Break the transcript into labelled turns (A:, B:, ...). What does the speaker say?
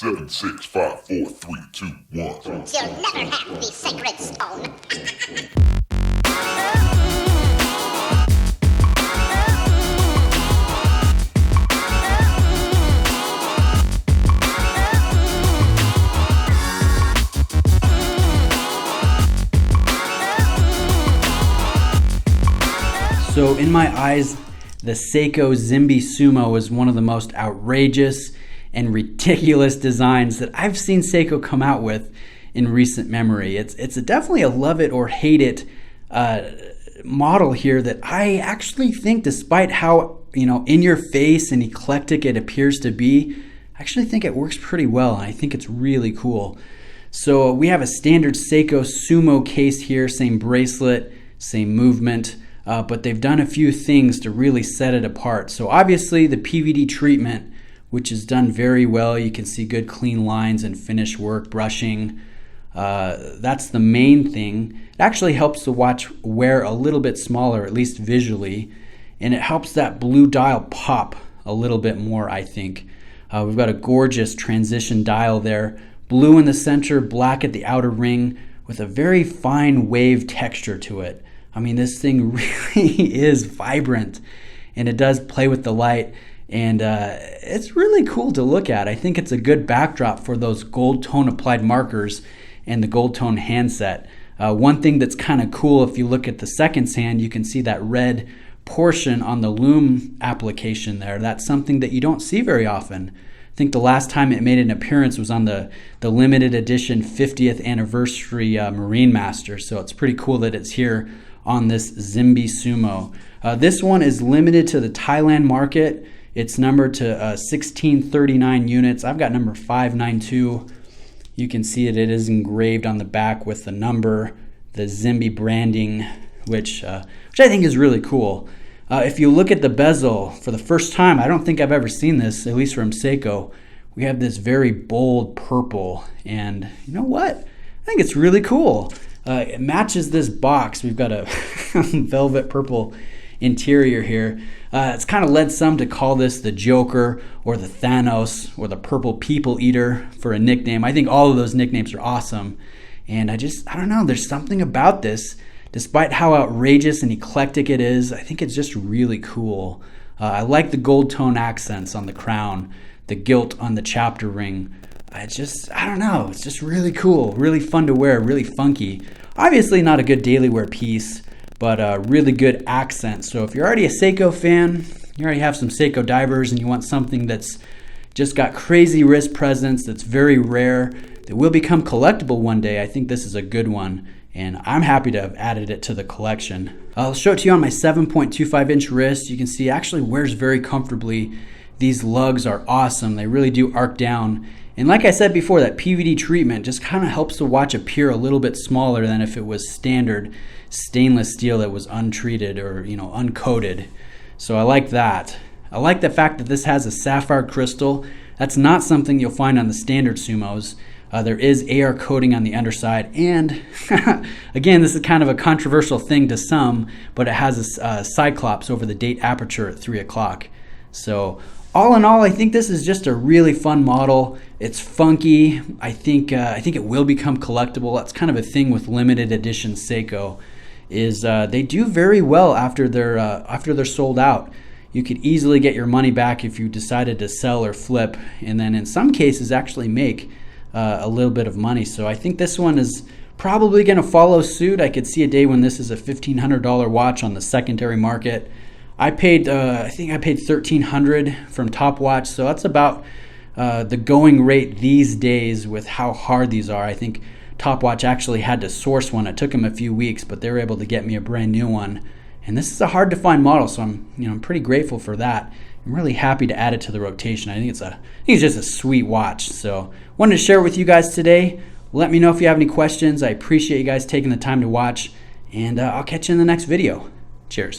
A: 7, 6, 5, 4, 3, 2, 1.
B: You'll never have the sacred stone.
C: So in my eyes, the Seiko Zimbe Sumo is one of the most outrageous and ridiculous designs that I've seen Seiko come out with in recent memory. It's definitely a love it or hate it model here that I actually think, despite how in your face and eclectic it appears to be, I actually think it works pretty well, and I think it's really cool. So we have a standard Seiko Sumo case here, same bracelet, same movement. But they've done a few things to really set it apart. So obviously the PVD treatment, which is done very well. You can see good clean lines and finish work, brushing. That's the main thing. It actually helps the watch wear a little bit smaller, at least visually. And it helps that blue dial pop a little bit more, I think. We've got a gorgeous transition dial there. Blue in the center, black at the outer ring, with a very fine wave texture to it. I mean, this thing really is vibrant, and it does play with the light, and it's really cool to look at. I think it's a good backdrop for those gold tone applied markers and the gold tone handset. One thing that's kind of cool, if you look at the seconds hand, you can see that red portion on the loom application there. That's something that you don't see very often. I think the last time it made an appearance was on the limited edition 50th anniversary Marine Master, so it's pretty cool that it's here on this Zimbe Sumo. This one is limited to the Thailand market. It's numbered to 1639 units. I've got number 592. You can see it is engraved on the back with the number, the Zimbe branding, which I think is really cool. If you look at the bezel, for the first time, I don't think I've ever seen this, at least from Seiko, we have this very bold purple, and you know what? I think it's really cool. It matches this box. We've got a velvet purple interior here. It's kind of led some to call this the Joker or the Thanos or the Purple People Eater for a nickname. I think all of those nicknames are awesome. And I don't know, there's something about this. Despite how outrageous and eclectic it is, I think it's just really cool. I like the gold tone accents on the crown, the gilt on the chapter ring. I don't know, it's just really cool, really fun to wear, really funky. Obviously not a good daily wear piece, but a really good accent. So if you're already a Seiko fan, you already have some Seiko divers, and you want something that's just got crazy wrist presence, that's very rare, that will become collectible one day, I think this is a good one. And I'm happy to have added it to the collection. I'll show it to you on my 7.25 inch wrist. You can see it actually wears very comfortably. These lugs are awesome. They really do arc down. And like I said before, that PVD treatment just kind of helps the watch appear a little bit smaller than if it was standard stainless steel that was untreated or uncoated. So I like that. I like the fact that this has a sapphire crystal. That's not something you'll find on the standard Sumos. There is AR coating on the underside, and again, this is kind of a controversial thing to some, but it has a cyclops over the date aperture at 3 o'clock. So all in all, I think this is just a really fun model. It's funky. I think it will become collectible. That's kind of a thing with limited edition Seiko, is they do very well after they're sold out. You could easily get your money back if you decided to sell or flip, and then in some cases actually make a little bit of money. So I think this one is probably going to follow suit. I could see a day when this is a $1,500 watch on the secondary market. I think I paid $1,300 from Top Watch, so that's about the going rate these days with how hard these are. I think Top Watch actually had to source one. It took them a few weeks, but they were able to get me a brand new one. And this is a hard to find model, so I'm pretty grateful for that. I'm really happy to add it to the rotation. I think it's just a sweet watch. So wanted to share it with you guys today. Let me know if you have any questions. I appreciate you guys taking the time to watch, and I'll catch you in the next video. Cheers.